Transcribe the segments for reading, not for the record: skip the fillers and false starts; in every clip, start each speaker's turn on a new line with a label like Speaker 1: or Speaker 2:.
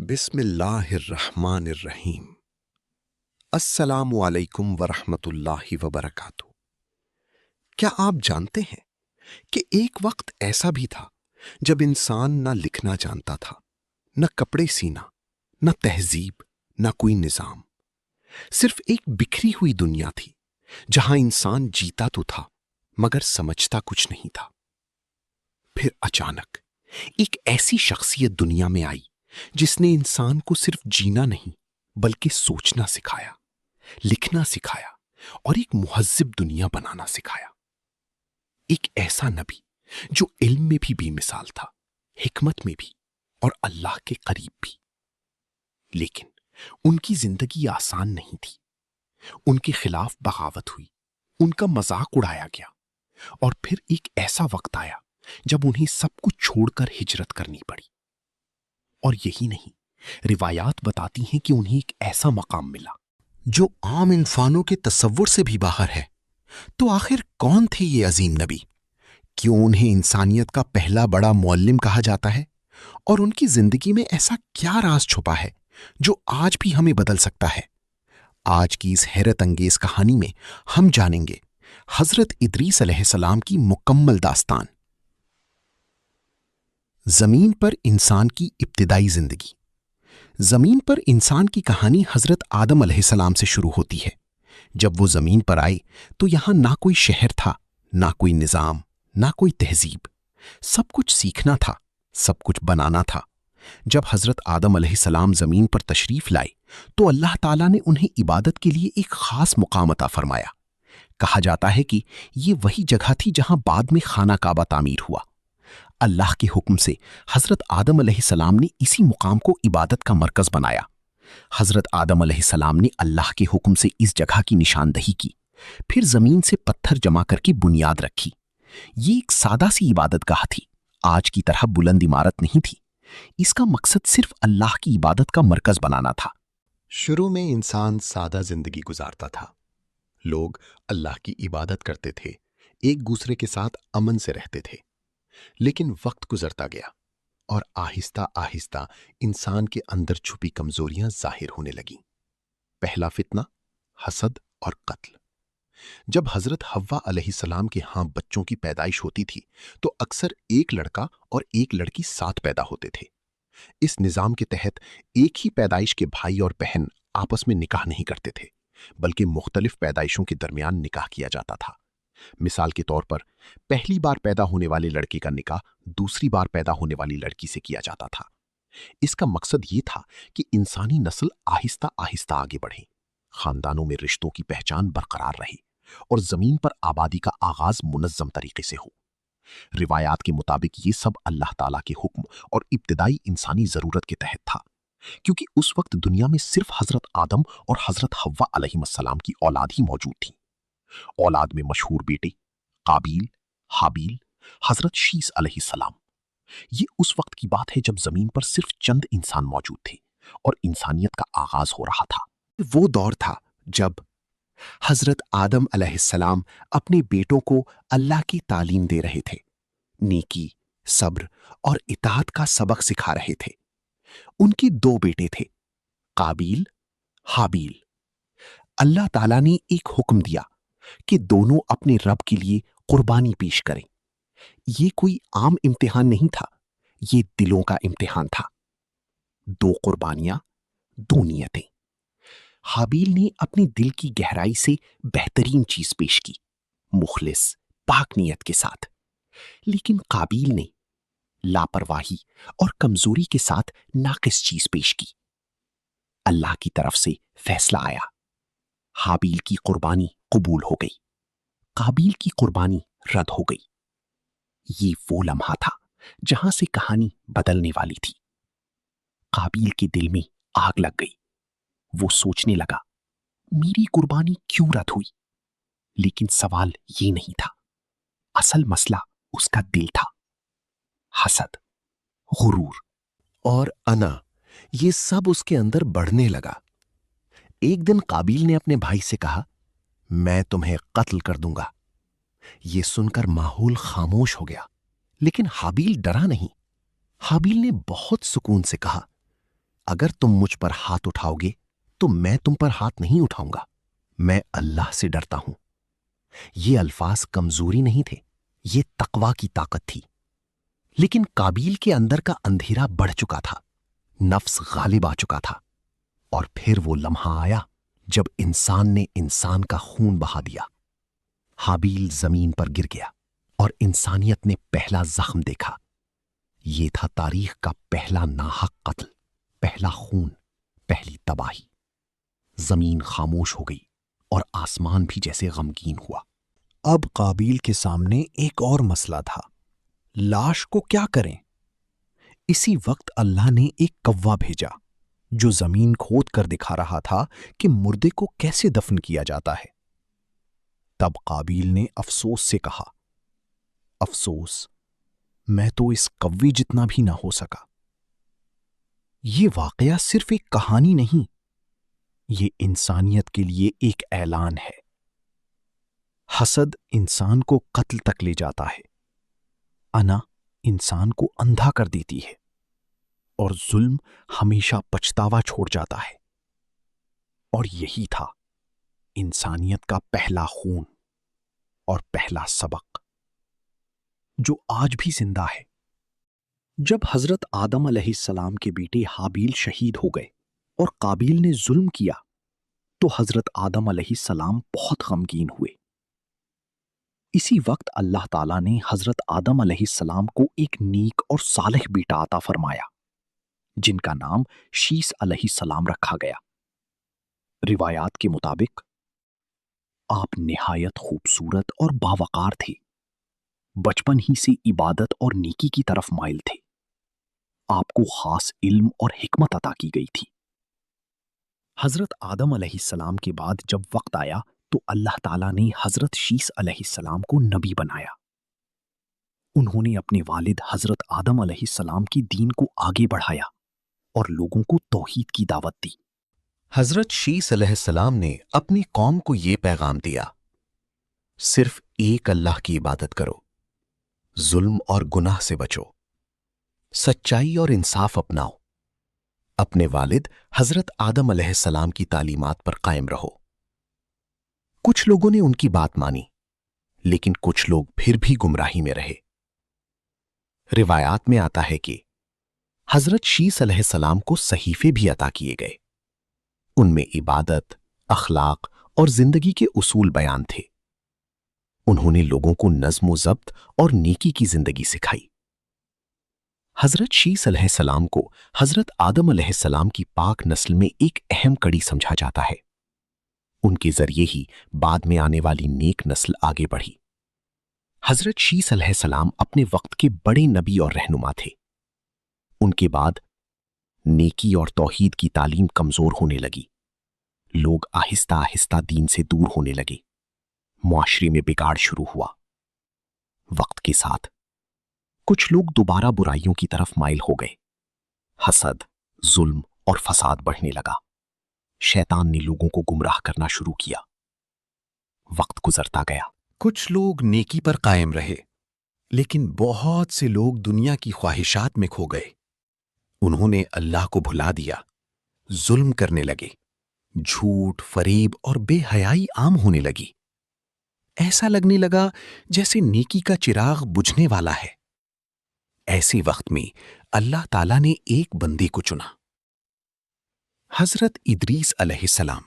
Speaker 1: بسم اللہ الرحمن الرحیم۔ السلام علیکم ورحمۃ اللہ وبرکاتہ۔ کیا آپ جانتے ہیں کہ ایک وقت ایسا بھی تھا جب انسان نہ لکھنا جانتا تھا، نہ کپڑے سینا، نہ تہذیب، نہ کوئی نظام، صرف ایک بکھری ہوئی دنیا تھی جہاں انسان جیتا تو تھا مگر سمجھتا کچھ نہیں تھا۔ پھر اچانک ایک ایسی شخصیت دنیا میں آئی جس نے انسان کو صرف جینا نہیں بلکہ سوچنا سکھایا، لکھنا سکھایا اور ایک مہذب دنیا بنانا سکھایا۔ ایک ایسا نبی جو علم میں بھی مثال تھا، حکمت میں بھی اور اللہ کے قریب بھی۔ لیکن ان کی زندگی آسان نہیں تھی۔ ان کے خلاف بغاوت ہوئی، ان کا مذاق اڑایا گیا، اور پھر ایک ایسا وقت آیا جب انہیں سب کچھ چھوڑ کر ہجرت کرنی پڑی۔ اور یہی نہیں، روایات بتاتی ہیں کہ انہیں ایک ایسا مقام ملا جو عام انسانوں کے تصور سے بھی باہر ہے۔ تو آخر کون تھے یہ عظیم نبی؟ کیوں انہیں انسانیت کا پہلا بڑا معلم کہا جاتا ہے؟ اور ان کی زندگی میں ایسا کیا راز چھپا ہے جو آج بھی ہمیں بدل سکتا ہے؟ آج کی اس حیرت انگیز کہانی میں ہم جانیں گے حضرت ادریس علیہ السلام کی مکمل داستان۔ زمین پر انسان کی ابتدائی زندگی۔ زمین پر انسان کی کہانی حضرت آدم علیہ السلام سے شروع ہوتی ہے۔ جب وہ زمین پر آئے تو یہاں نہ کوئی شہر تھا، نہ کوئی نظام، نہ کوئی تہذیب۔ سب کچھ سیکھنا تھا، سب کچھ بنانا تھا۔ جب حضرت آدم علیہ السلام زمین پر تشریف لائے تو اللہ تعالیٰ نے انہیں عبادت کے لیے ایک خاص مقام عطا فرمایا۔ کہا جاتا ہے کہ یہ وہی جگہ تھی جہاں بعد میں خانہ کعبہ تعمیر ہوا۔ اللہ کے حکم سے حضرت آدم علیہ السلام نے اسی مقام کو عبادت کا مرکز بنایا۔ حضرت آدم علیہ السلام نے اللہ کے حکم سے اس جگہ کی نشاندہی کی، پھر زمین سے پتھر جمع کر کے بنیاد رکھی۔ یہ ایک سادہ سی عبادت گاہ تھی، آج کی طرح بلند عمارت نہیں تھی۔ اس کا مقصد صرف اللہ کی عبادت کا مرکز بنانا تھا۔ شروع میں انسان سادہ زندگی گزارتا تھا۔ لوگ اللہ کی عبادت کرتے تھے، ایک دوسرے کے ساتھ امن سے رہتے تھے۔ لیکن وقت گزرتا گیا اور آہستہ آہستہ انسان کے اندر چھپی کمزوریاں ظاہر ہونے لگیں۔ پہلا فتنہ حسد اور قتل۔ جب حضرت حوا علیہ السلام کے ہاں بچوں کی پیدائش ہوتی تھی تو اکثر ایک لڑکا اور ایک لڑکی ساتھ پیدا ہوتے تھے۔ اس نظام کے تحت ایک ہی پیدائش کے بھائی اور بہن آپس میں نکاح نہیں کرتے تھے، بلکہ مختلف پیدائشوں کے درمیان نکاح کیا جاتا تھا۔ مثال کے طور پر پہلی بار پیدا ہونے والے لڑکے کا نکاح دوسری بار پیدا ہونے والی لڑکی سے کیا جاتا تھا۔ اس کا مقصد یہ تھا کہ انسانی نسل آہستہ آہستہ آگے بڑھے، خاندانوں میں رشتوں کی پہچان برقرار رہے اور زمین پر آبادی کا آغاز منظم طریقے سے ہو۔ روایات کے مطابق یہ سب اللہ تعالیٰ کے حکم اور ابتدائی انسانی ضرورت کے تحت تھا، کیونکہ اس وقت دنیا میں صرف حضرت آدم اور حضرت حوا علیہ السلام کی اولاد ہی موجود تھی۔ اولاد میں مشہور بیٹے قابیل، حابیل، حضرت شیس علیہ السلام۔ یہ اس وقت کی بات ہے جب زمین پر صرف چند انسان موجود تھے اور انسانیت کا آغاز ہو رہا تھا۔ وہ دور تھا جب حضرت آدم علیہ السلام اپنے بیٹوں کو اللہ کی تعلیم دے رہے تھے، نیکی، صبر اور اطاعت کا سبق سکھا رہے تھے۔ ان کے دو بیٹے تھے، قابیل، حابیل۔ اللہ تعالیٰ نے ایک حکم دیا کہ دونوں اپنے رب کے لیے قربانی پیش کریں۔ یہ کوئی عام امتحان نہیں تھا، یہ دلوں کا امتحان تھا۔ دو قربانیاں، دو نیتیں۔ حابیل نے اپنے دل کی گہرائی سے بہترین چیز پیش کی، مخلص، پاک نیت کے ساتھ۔ لیکن قابیل نے لاپرواہی اور کمزوری کے ساتھ ناقص چیز پیش کی۔ اللہ کی طرف سے فیصلہ آیا، حابیل کی قربانی قبول ہو گئی، قابیل کی قربانی رد ہو گئی۔ یہ وہ لمحہ تھا جہاں سے کہانی بدلنے والی تھی۔ قابیل کے دل میں آگ لگ گئی۔ وہ سوچنے لگا، میری قربانی کیوں رد ہوئی؟ لیکن سوال یہ نہیں تھا، اصل مسئلہ اس کا دل تھا۔ حسد، غرور اور انا، یہ سب اس کے اندر بڑھنے لگا۔ ایک دن قابیل نے اپنے بھائی سے کہا، میں تمہیں قتل کر دوں گا۔ یہ سن کر ماحول خاموش ہو گیا، لیکن حابیل ڈرا نہیں۔ حابیل نے بہت سکون سے کہا، اگر تم مجھ پر ہاتھ اٹھاؤ گے تو میں تم پر ہاتھ نہیں اٹھاؤں گا، میں اللہ سے ڈرتا ہوں۔ یہ الفاظ کمزوری نہیں تھے، یہ تقوی کی طاقت تھی۔ لیکن قابیل کے اندر کا اندھیرا بڑھ چکا تھا، نفس غالب آ چکا تھا، اور پھر وہ لمحہ آیا جب انسان نے انسان کا خون بہا دیا۔ حابیل زمین پر گر گیا اور انسانیت نے پہلا زخم دیکھا۔ یہ تھا تاریخ کا پہلا ناحق قتل، پہلا خون، پہلی تباہی۔ زمین خاموش ہو گئی اور آسمان بھی جیسے غمگین ہوا۔
Speaker 2: اب قابیل کے سامنے ایک اور مسئلہ تھا، لاش کو کیا کریں؟ اسی وقت اللہ نے ایک کوا بھیجا جو زمین کھود کر دکھا رہا تھا کہ مردے کو کیسے دفن کیا جاتا ہے۔ تب قابیل نے افسوس سے کہا، افسوس، میں تو اس کوے جتنا بھی نہ ہو سکا۔ یہ واقعہ صرف ایک کہانی نہیں، یہ انسانیت کے لیے ایک اعلان ہے۔ حسد انسان کو قتل تک لے جاتا ہے، انا انسان کو اندھا کر دیتی ہے، اور ظلم ہمیشہ پچھتاوا چھوڑ جاتا ہے۔ اور یہی تھا انسانیت کا پہلا خون اور پہلا سبق جو آج بھی زندہ ہے۔ جب حضرت آدم علیہ السلام کے بیٹے حابیل شہید ہو گئے اور قابیل نے ظلم کیا تو حضرت آدم علیہ السلام بہت غمگین ہوئے۔ اسی وقت اللہ تعالیٰ نے حضرت آدم علیہ السلام کو ایک نیک اور صالح بیٹا عطا فرمایا جن کا نام شیس علیہ السلام رکھا گیا۔ روایات کے مطابق آپ نہایت خوبصورت اور باوقار تھے، بچپن ہی سے عبادت اور نیکی کی طرف مائل تھے۔ آپ کو خاص علم اور حکمت عطا کی گئی تھی۔ حضرت آدم علیہ السلام کے بعد جب وقت آیا تو اللہ تعالیٰ نے حضرت شیس علیہ السلام کو نبی بنایا۔ انہوں نے اپنے والد حضرت آدم علیہ السلام کی دین کو آگے بڑھایا اور لوگوں کو توحید کی دعوت دی۔
Speaker 1: حضرت شیس علیہ السلام نے اپنی قوم کو یہ پیغام دیا، صرف ایک اللہ کی عبادت کرو، ظلم اور گناہ سے بچو، سچائی اور انصاف اپناؤ، اپنے والد حضرت آدم علیہ السلام کی تعلیمات پر قائم رہو۔ کچھ لوگوں نے ان کی بات مانی، لیکن کچھ لوگ پھر بھی گمراہی میں رہے۔ روایات میں آتا ہے کہ حضرت شیس علیہ السلام کو صحیفے بھی عطا کیے گئے۔ ان میں عبادت، اخلاق اور زندگی کے اصول بیان تھے۔ انہوں نے لوگوں کو نظم و ضبط اور نیکی کی زندگی سکھائی۔ حضرت شیس علیہ السلام کو حضرت آدم علیہ السلام کی پاک نسل میں ایک اہم کڑی سمجھا جاتا ہے۔ ان کے ذریعے ہی بعد میں آنے والی نیک نسل آگے بڑھی۔ حضرت شیس علیہ السلام اپنے وقت کے بڑے نبی اور رہنما تھے۔ ان کے بعد نیکی اور توحید کی تعلیم کمزور ہونے لگی، لوگ آہستہ آہستہ دین سے دور ہونے لگے، معاشرے میں بگاڑ شروع ہوا۔ وقت کے ساتھ کچھ لوگ دوبارہ برائیوں کی طرف مائل ہو گئے، حسد، ظلم اور فساد بڑھنے لگا۔ شیطان نے لوگوں کو گمراہ کرنا شروع کیا۔ وقت گزرتا گیا،
Speaker 2: کچھ لوگ نیکی پر قائم رہے، لیکن بہت سے لوگ دنیا کی خواہشات میں کھو گئے۔ انہوں نے اللہ کو بھلا دیا، ظلم کرنے لگے، جھوٹ، فریب اور بے حیائی عام ہونے لگی۔ ایسا لگنے لگا جیسے نیکی کا چراغ بجھنے والا ہے۔ ایسے وقت میں اللہ تعالیٰ نے ایک بندے کو چنا، حضرت ادریس علیہ السلام۔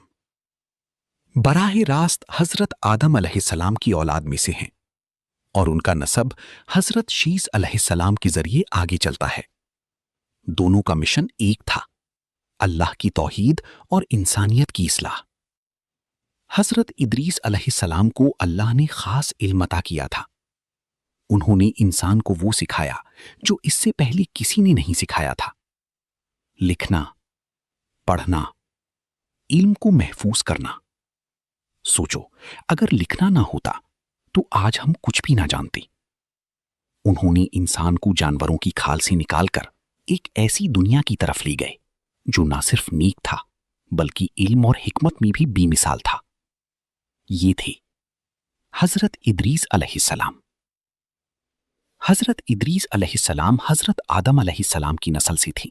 Speaker 2: براہ راست حضرت آدم علیہ السلام کی اولاد میں سے ہیں، اور ان کا نسب حضرت شیس علیہ السلام کے ذریعے آگے چلتا ہے۔ دونوں کا مشن ایک تھا، اللہ کی توحید اور انسانیت کی اصلاح۔ حضرت ادریس علیہ السلام کو اللہ نے خاص علم عطا کیا تھا۔ انہوں نے انسان کو وہ سکھایا جو اس سے پہلے کسی نے نہیں سکھایا تھا، لکھنا، پڑھنا، علم کو محفوظ کرنا۔ سوچو، اگر لکھنا نہ ہوتا تو آج ہم کچھ بھی نہ جانتے۔ انہوں نے انسان کو جانوروں کی کھال سے نکال کر ایک ایسی دنیا کی طرف لے گئے جو نہ صرف نیک تھا بلکہ علم اور حکمت میں بھی بے مثال تھا۔ یہ تھے حضرت ادریس علیہ السلام۔ حضرت ادریس علیہ السلام حضرت آدم علیہ السلام کی نسل سے تھے۔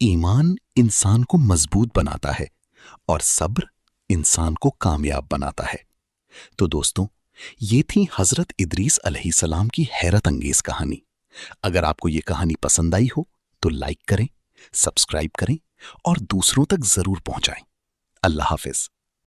Speaker 3: ایمان انسان کو مضبوط بناتا ہے اور صبر انسان کو کامیاب بناتا ہے۔ تو دوستوں، یہ تھی حضرت ادریس علیہ السلام کی حیرت انگیز کہانی۔ اگر آپ کو یہ کہانی پسند آئی ہو تو لائک کریں، سبسکرائب کریں اور دوسروں تک ضرور پہنچائیں۔ اللہ حافظ۔